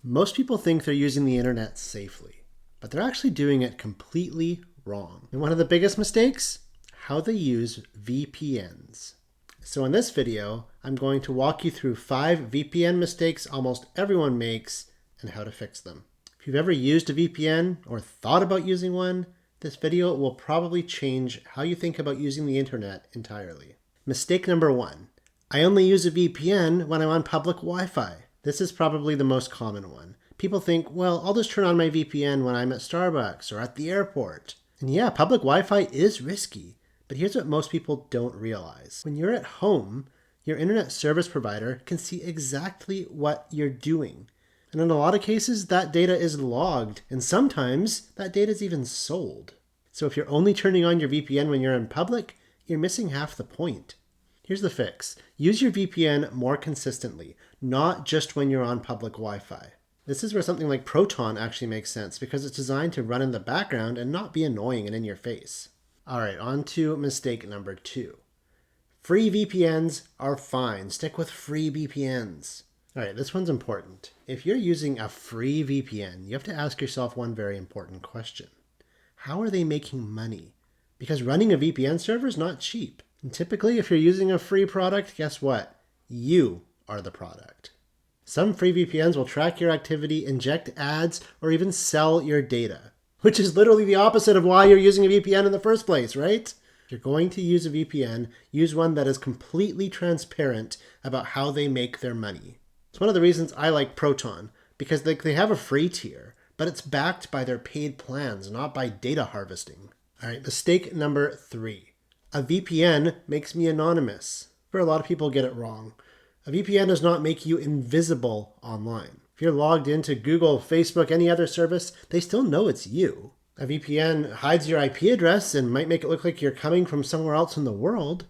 Most people think they're using the internet safely, but they're actually doing it completely wrong. And one of the biggest mistakes? How they use VPNs. So in this video, I'm going to walk you through 5 VPN mistakes almost everyone makes and how to fix them. If you've ever used a VPN or thought about using one, this video will probably change how you think about using the internet entirely. Mistake number 1. I only use a VPN when I'm on public Wi-Fi. This is probably the most common one. People think, well, I'll just turn on my VPN when I'm at Starbucks or at the airport. And yeah, public Wi-Fi is risky, but here's what most people don't realize. When you're at home, your internet service provider can see exactly what you're doing. And in a lot of cases, that data is logged, and sometimes that data is even sold. So if you're only turning on your VPN when you're in public, you're missing half the point. Here's the fix. Use your VPN more consistently, not just when you're on public Wi-Fi. This is where something like Proton actually makes sense because it's designed to run in the background and not be annoying and in your face. All right, on to mistake number 2. Free VPNs are fine. Stick with free VPNs. All right, this one's important. If you're using a free VPN, you have to ask yourself one very important question. How are they making money? Because running a VPN server is not cheap. And typically, if you're using a free product, guess what? You are the product. Some free VPNs will track your activity, inject ads, or even sell your data, which is literally the opposite of why you're using a VPN in the first place, right? If you're going to use a VPN, use one that is completely transparent about how they make their money. It's one of the reasons I like Proton, because they have a free tier, but it's backed by their paid plans, not by data harvesting. All right, mistake number 3. A VPN makes me anonymous. For a lot of people get it wrong. A VPN does not make you invisible online. If you're logged into Google, Facebook, any other service, they still know it's you. A VPN hides your IP address and might make it look like you're coming from somewhere else in the world,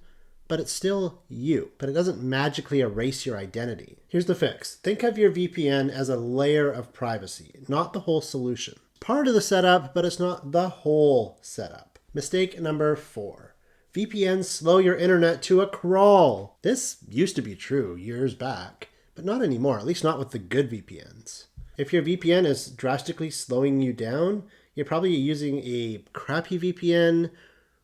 but it's still you. But it doesn't magically erase your identity. Here's the fix. Think of your VPN as a layer of privacy, not the whole solution. Part of the setup, but it's not the whole setup. Mistake number 4. VPNs slow your internet to a crawl. This used to be true years back, but not anymore, at least not with the good VPNs. If your VPN is drastically slowing you down, you're probably using a crappy VPN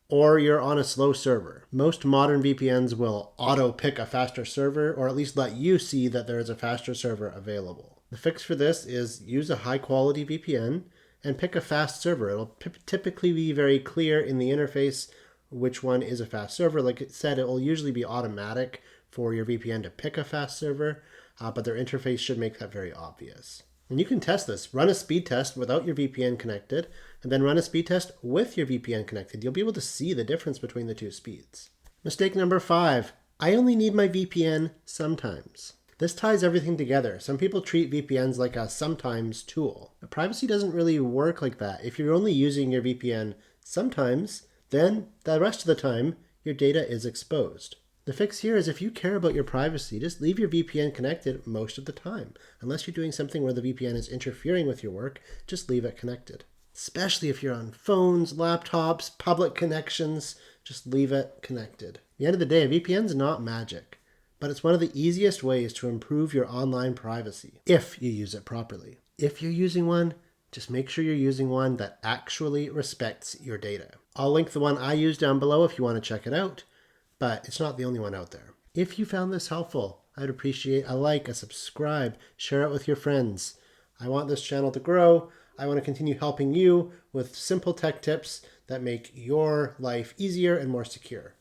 or you're on a slow server. Most modern VPNs will auto-pick a faster server or at least let you see that there is a faster server available. The fix for this is use a high-quality VPN and pick a fast server. It'll typically be very clear in the interface which one is a fast server. Like it said, it will usually be automatic for your VPN to pick a fast server, but their interface should make that very obvious. And you can test this. Run a speed test without your VPN connected, and then run a speed test with your VPN connected. You'll be able to see the difference between the two speeds. Mistake number 5. I only need my VPN sometimes. This ties everything together. Some people treat VPNs like a sometimes tool. But privacy doesn't really work like that. If you're only using your VPN sometimes, then the rest of the time, your data is exposed. The fix here is if you care about your privacy, just leave your VPN connected most of the time. Unless you're doing something where the VPN is interfering with your work, just leave it connected. Especially if you're on phones, laptops, public connections, just leave it connected. At the end of the day, a VPN is not magic, but it's one of the easiest ways to improve your online privacy if you use it properly. If you're using one, just make sure you're using one that actually respects your data. I'll link the one I use down below if you want to check it out, but it's not the only one out there. If you found this helpful, I'd appreciate a like, a subscribe, share it with your friends. I want this channel to grow. I want to continue helping you with simple tech tips that make your life easier and more secure.